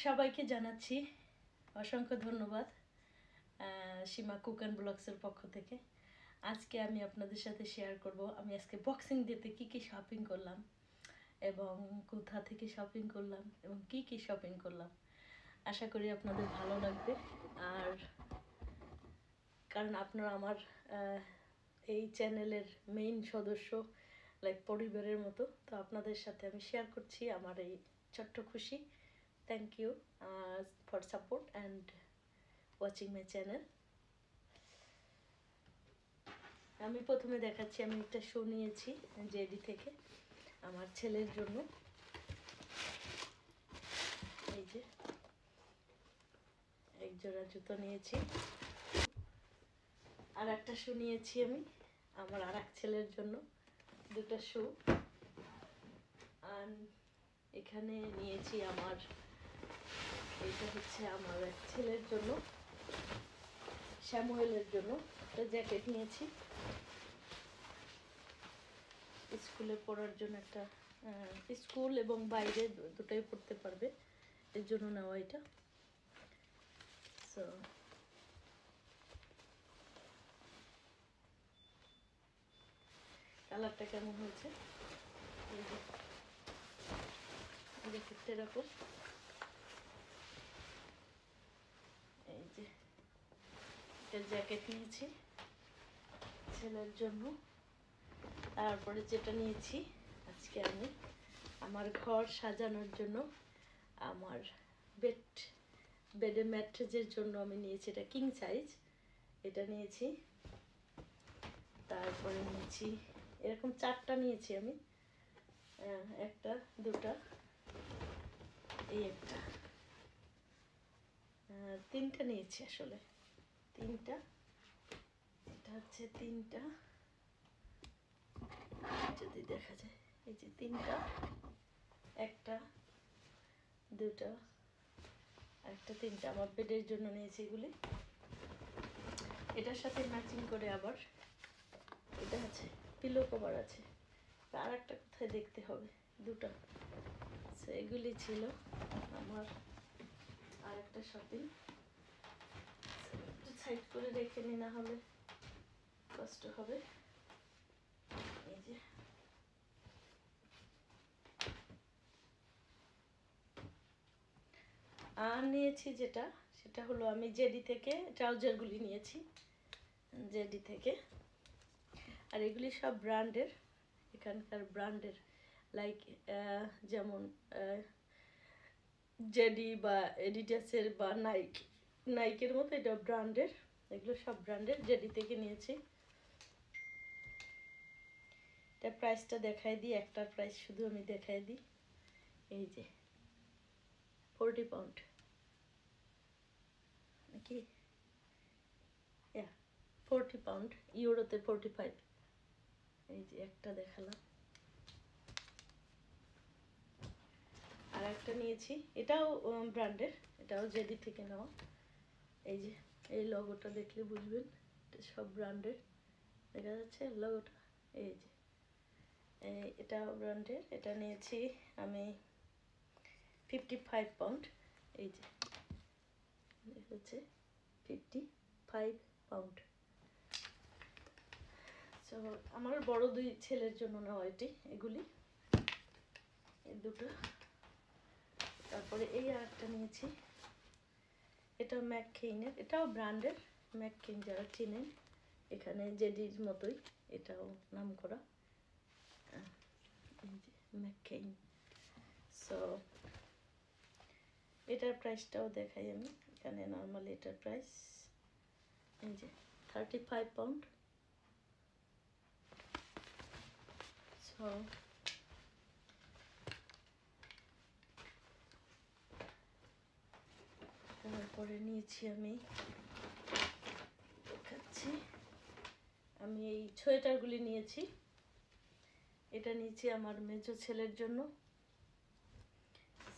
সবাইকে জানাচ্ছি অসংখ্য ধন্যবাদ সীমা কুক অ্যান্ড ব্লগসের পক্ষ থেকে। আজকে আমি আপনাদের সাথে শেয়ার করব আমি আজকে বক্সিং ডেতে কী কী শপিং করলাম এবং কোথা থেকে শপিং করলাম এবং কী কী শপিং করলাম। আশা করি আপনাদের ভালো লাগবে। আর কারণ আপনারা আমার এই চ্যানেলের মেইন সদস্য, লাইক পরিবারের মতো, তো আপনাদের সাথে আমি শেয়ার করছি আমার এই ছোট্ট খুশি। Thank you for support and watching my channel. আমি প্রথমে দেখাচ্ছি আমি একটা শু নিয়েছি জেডি থেকে আমার ছেলের জন্য। এই যে এক জোড়া জুতো নিয়েছি। আর একটা শু নিয়েছি আমি আমার আর এক ছেলের জন্য, দুটো শু। আর এখানে নিয়েছি আমার, এইটা হচ্ছে আমার এক ছেলের জন্য, শ্যামুয়েলের জন্য একটা জ্যাকেট নিয়েছি, স্কুলে পড়ার জন্য একটা, স্কুল এবং বাইরে দুটোই পড়তে পারবে এর জন্য নেওয়া এটা। সো কালারটা কেমন হয়েছে, এই যে জ্যাকেটটা এরকম, এই যে একটা জ্যাকেট নিয়েছি ছেলের জন্য। তারপরে যেটা নিয়েছি আজকে আমি আমার ঘর সাজানোর জন্য, আমার বেডের ম্যাট্রেসের জন্য আমি নিয়েছি, এটা কিং সাইজ, এটা নিয়েছি। তারপরে নিয়েছি এরকম চারটা নিয়েছি আমি, একটা দুটা, এই একটা, তিনটা নিয়েছি আসলে, তিনটা, এটা হচ্ছে তিনটা, যদি দেখা যায় এই যে তিনটা, একটা দুটা একটা তিনটা আমার বেডের জন্য নিয়েছি এগুলি। এটার সাথে ম্যাচিং করে আবার এটা আছে, পিলো কভার আছে, আর একটা কোথায় দেখতে হবে, দুটো। এগুলি ছিল আমার আর একটা শপিং। একটু সাইড করে রেখে নি, না হলে কষ্ট হবে। এই যে আর নিয়েছি যেটা, সেটা হলো আমি জেডি থেকে ট্রাউজারগুলি নিয়েছি, জেডি থেকে। আর এগুলি সব ব্র্যান্ডের, এখানকার ব্র্যান্ডের, লাইক যেমন জেডি বা এডিডাসের বা নাইকের মতো, এটা ব্র্যান্ডের, এগুলো সব ব্র্যান্ডের, জেডি থেকে নিয়েছি। এটা প্রাইসটা দেখাই দিই, একটার প্রাইস শুধু আমি দেখাই দিই, এই যে 40 পাউন্ড নাকি, 40 পাউন্ড, ইউরোতে 45। এই যে একটা দেখালাম। আর একটা নিয়েছি, এটাও ব্র্যান্ডের, এটাও জেডি থেকে নেওয়া। এই যে এই লোগোটা দেখলে বুঝবেন এটা সব ব্র্যান্ডের, দেখা যাচ্ছে লোগোটা, এই যে এটা ব্র্যান্ডের। এটা নিয়েছি আমি 55 পাউন্ড, এই যে হচ্ছে 55 পাউন্ড। তো আমার বড় দুই ছেলের জন্য নেওয়া এগুলি, এই দুটো। তারপরে এই আর একটা নিয়েছি, এটা ম্যাককেইনের, এটাও ব্র্যান্ডের, ম্যাককেইন যারা চিনেন, এখানে জেডির মতোই এটাও নাম করা, এই যে ম্যাককেইন। সো এটার প্রাইসটাও দেখাই আমি এখানে, নর্মালি এটার প্রাইস এই যে 35 পাউন্ড। সো তারপরে নিয়েছি আমি, দেখাচ্ছি, আমি এই সোয়েটারগুলি নিয়েছি। এটা নিয়েছি আমার মেজো ছেলের জন্য,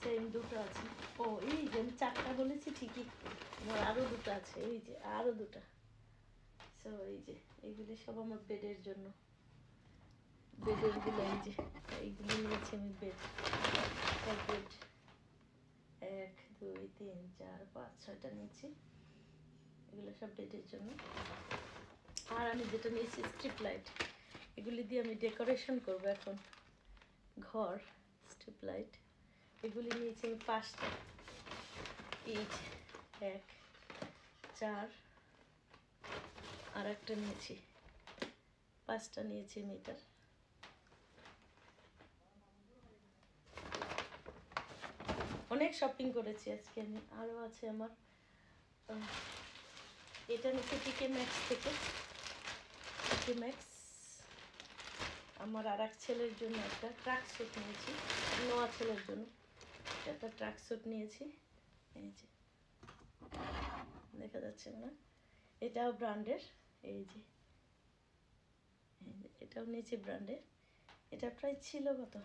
সেম দুটো আছে। ও এই যে আমি চারটা বলেছি ঠিকই, আমার আরও দুটো আছে, এই যে আরও দুটো। সো এই যে এইগুলি সব আমার বেডের জন্য, বেডেরগুলো এই যে এইগুলি নিয়েছি আমি, বেড 1 2 4 5 6টা নিয়েছি, এগুলো সব বেডের জন্য। আর আমি যেটা নিয়েছি স্ট্রিপ লাইট, এগুলি দিয়ে আমি ডেকোরেশন করব এখন ঘর। স্ট্রিপ লাইট এগুলি নিয়েছি আমি 5টা, এই 1 4 আর একটা নিয়েছি, 5টা নিয়েছি মিটার। অনেক শপিং করেছি আজকে আমি। আরও আছে আমার, এটা নিচে টিকে ম্যাক্স থেকে, টিকে ম্যাক্স। আমার আর এক ছেলের জন্য একটা ট্রাক স্যুট নিয়েছি, নোয়া ছেলের জন্য একটা ট্রাক স্যুট নিয়েছি। এই যে দেখা যাচ্ছে না, এটাও ব্র্যান্ডের। এই যে এটাও নিয়েছি ব্র্যান্ডের। এটা প্রায় ছিল কত,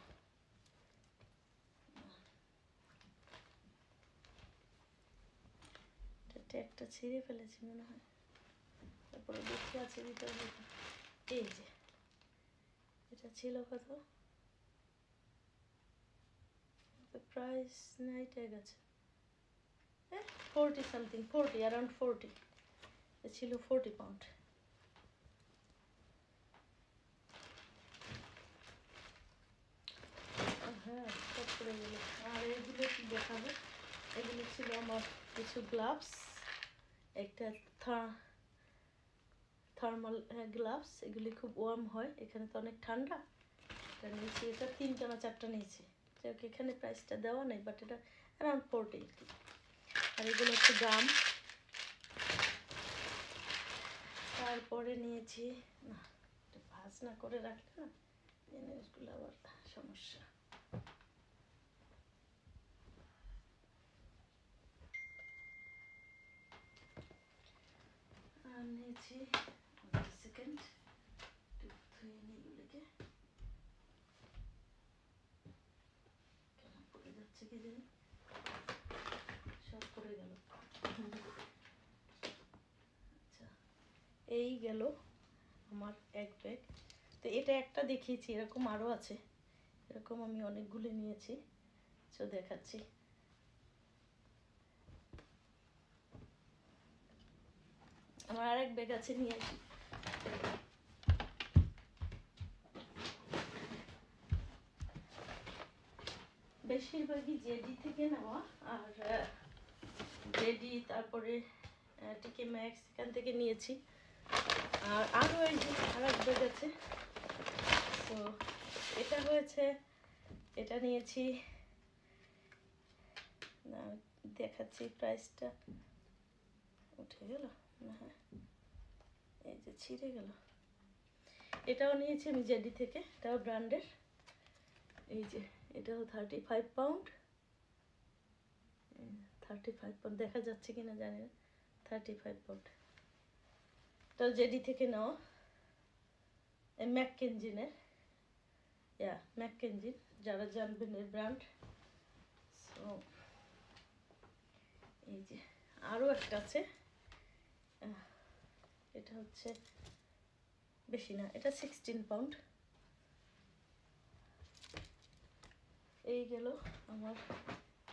ট্যাগটা ছিঁড়ে ফেলেছি মনে হয়, তারপরে দেখতে আছে ভিতরে। এই যে এটা ছিল কত, প্রাইস নাই, ট্যাগ আছে 40 সামথিং, 40 অ্যারাউন্ড 40, ছিল 40 পাউন্ড। হ্যাঁ সব করে গেল। আর এগুলো কি দেখাবো, এগুলো ছিল আমার কিছু গ্লাভস, একটা থার্মাল গ্লাভস, এগুলি খুব ওয়ার্ম হয়, এখানে তো অনেক ঠান্ডা। এটা নিয়েছি, এটা 3টা না 4টা নিয়েছি, যাক এখানে প্রাইসটা দেওয়া নেই, বাট এটা অ্যারাউন্ড 40 আর কি। আর এগুলো হচ্ছে গাম। তারপরে নিয়েছি, না এটা ভাজ না করে রাখলে না জিনিসগুলো আবার সমস্যা। আর নিয়েছি সেকেন্ড, ধুয়ে নিই এগুলোকে, কেন পড়ে যাচ্ছে কি জানি, সব পড়ে গেল। আচ্ছা এই গেল আমার এক ব্যাগ। তো এটা একটা দেখিয়েছি, এরকম আরও আছে, এরকম আমি অনেকগুলো নিয়েছি, তো দেখাচ্ছি। আমার আরেক ব্যাগ আছে, নিয়ে আসি। বেশিরভাগই জেডি থেকে নেওয়া, আর জেডি তারপরে টিকে ম্যাক্স এখান থেকে নিয়েছি। আর আরও এই যে আরেক ব্যাগ আছে, তো এটা হয়েছে, এটা নিয়েছি, না দেখাচ্ছি প্রাইসটা, উঠে গেল না, হ্যাঁ এই যে ছিঁড়ে গেল। এটাও নিয়েছি আমি জেডি থেকে, এটাও ব্র্যান্ডের। এই যে এটাও 35 পাউন্ড, 35 পাউন্ড, দেখা যাচ্ছে কিনা জানি না, 35 পাউন্ড। এটাও জেডি থেকে নেওয়া, ম্যাককেনজিনের, ম্যাককেনজিন, যারা জানবেন এর ব্র্যান্ড। সো এই যে আরও একটা আছে, এটা হচ্ছে বেশি না, এটা 16 পাউন্ড। এই গেল আমার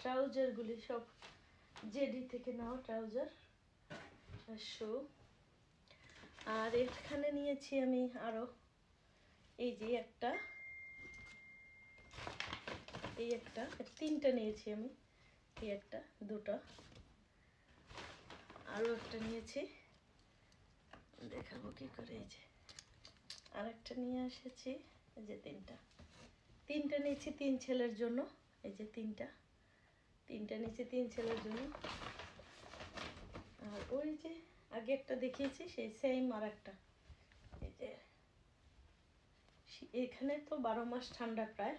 ট্রাউজারগুলি, সব জেডি থেকে নেওয়া ট্রাউজার, শু। আর এখানে নিয়েছি আমি আরও, এই যে একটা, এই একটা, 3টা নিয়েছি আমি, এই একটা, 2টা, আরও একটা নিয়েছি, দেখাবো কি করে। এই যে আর একটা নিয়ে এসেছি, এই যে 3টা নিয়েছি 3 ছেলের জন্য, এই যে 3টা নিয়েছি 3 ছেলের জন্য। আর ওই যে আগে একটা দেখিয়েছি সেই সেম আর একটা, এই যে এখানে তো 12 মাস ঠান্ডা প্রায়,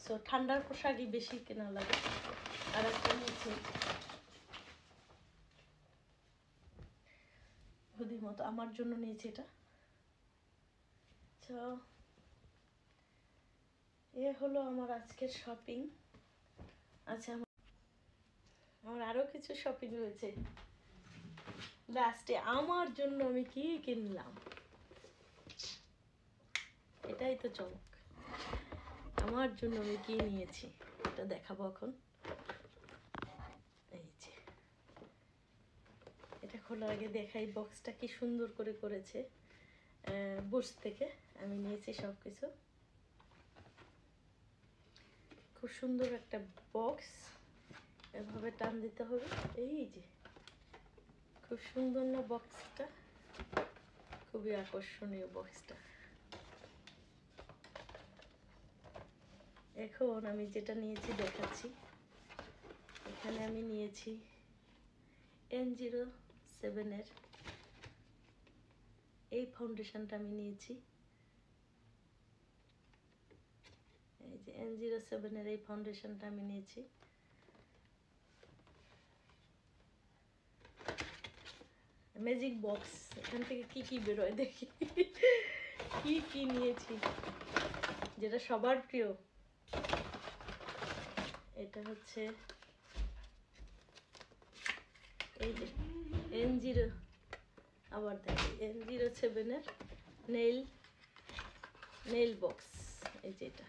সো ঠান্ডার পোশাকই বেশি কেনা লাগে। আর একটা নিয়েছি হুদির মতো, আমার জন্য নিয়েছি এটা। তো এ হলো আমার আজকের শপিং। আচ্ছা আমার আরও কিছু শপিং রয়েছে, লাস্টে আমার জন্য আমি কি কিনলাম, এটাই তো চমক। আমার জন্য আমি কি নিয়েছি এটা দেখাবো এখন। এই যে খোলার আগে দেখাই বক্সটা কি সুন্দর করে করেছে। বুশ থেকে আমি নিয়েছি সব কিছু। খুব সুন্দর একটা বক্স, এভাবে টান দিতে হবে। এই যে খুব সুন্দর না বক্সটা, খুবই আকর্ষণীয় বক্সটা। এখন আমি যেটা নিয়েছি দেখাচ্ছি। এখানে আমি নিয়েছি N07 এর এই ফাউন্ডেশনটা আমি নিয়েছি। এই যে N07 এর এই ফাউন্ডেশনটা আমি নিয়েছি। ম্যাজিক বক্স, এখান থেকে কি কি বেরোয় দেখি। কি কি নিয়েছি যেটা সবার প্রিয়। এটা হচ্ছে এই যে N0, আবার দেখি N07 এর নেইল বক্স। এই যে এটা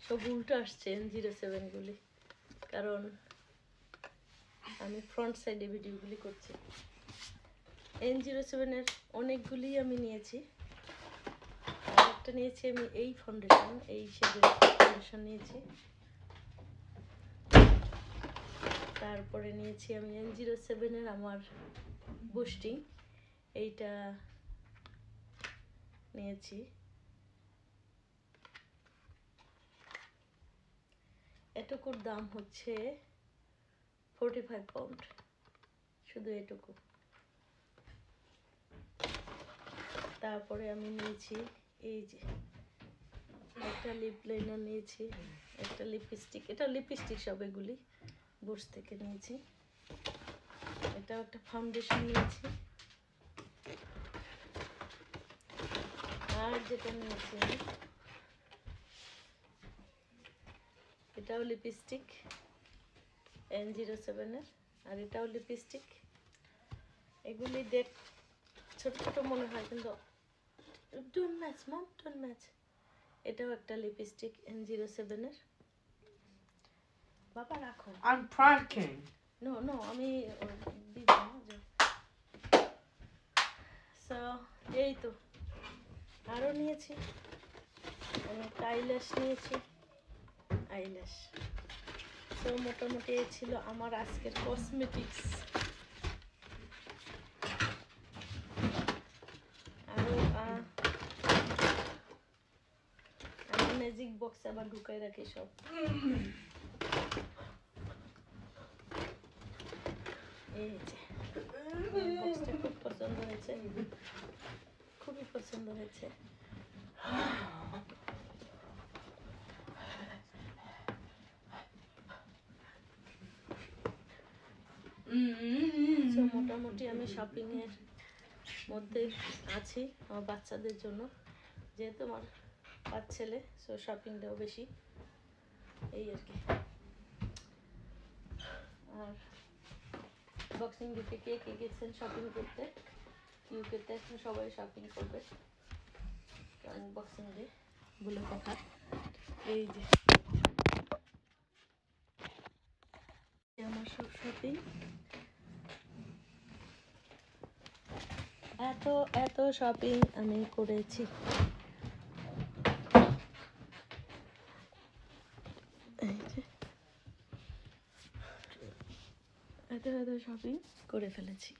সব উল্টো আসছে N07 গুলি, কারণ আমি ফ্রন্ট সাইডে ভিডিওগুলি করছি। N07 এর অনেকগুলি আমি নিয়েছি। আর একটা নিয়েছি আমি এই ফাউন্ডেশন, এই শেডের ফাউন্ডেশন নিয়েছি। তারপরে নিয়েছি আমি N07 এর আমার বুস্টিং, এইটা নিয়েছি। এটুকুর দাম হচ্ছে 45 পাউন্ড, শুধু এটুকু। তারপরে আমি নিয়েছি এই যে একটা লিপ লাইনার নিয়েছি, একটা লিপস্টিক। এটা লিপস্টিক সব এগুলি বুশ থেকে নিয়েছি। এটাও একটা ফাউন্ডেশন নিয়েছি। আর যেটা নিয়েছি আমি, এটাও লিপস্টিক N07 এর, আর এটাও লিপস্টিক। এগুলি দেখ ছোট ছোট মনে হয়, কিন্তু don't match mom, don't match. এটাও একটা লিপস্টিক N07 এর। বাবা রাখো, I'm pranking. নো নো, আমি দিব না। সো এই তো, আরও নিয়েছি আমি একটা আইল্যাশ নিয়েছি, আইল্যাশ। তো মোটামুটি এই ছিল আমার আজকের কসমেটিক্স। আরও আমি ম্যাজিক বক্সে আবার ঢুকাই রাখি সব। এই যে বক্সটা খুব পছন্দ হয়েছে, খুবই পছন্দ হয়েছে। তো মোটামুটি আমি শপিং এর মধ্যে আছি আমার বাচ্চাদের জন্য, যেহেতু আমার 5 ছেলে, সো শপিংটাও বেশি, এই আর কি। আর বক্সিং ডেতে কে কে গেছেন শপিং করতে? ইউকেতে এখন সবাই শপিং করবে, কারণ বক্সিং ডে বলে কথা। এই যে আমার সব শপিং, এত শপিং আমি করেছি। এই যে এত শপিং করে ফেলেছি।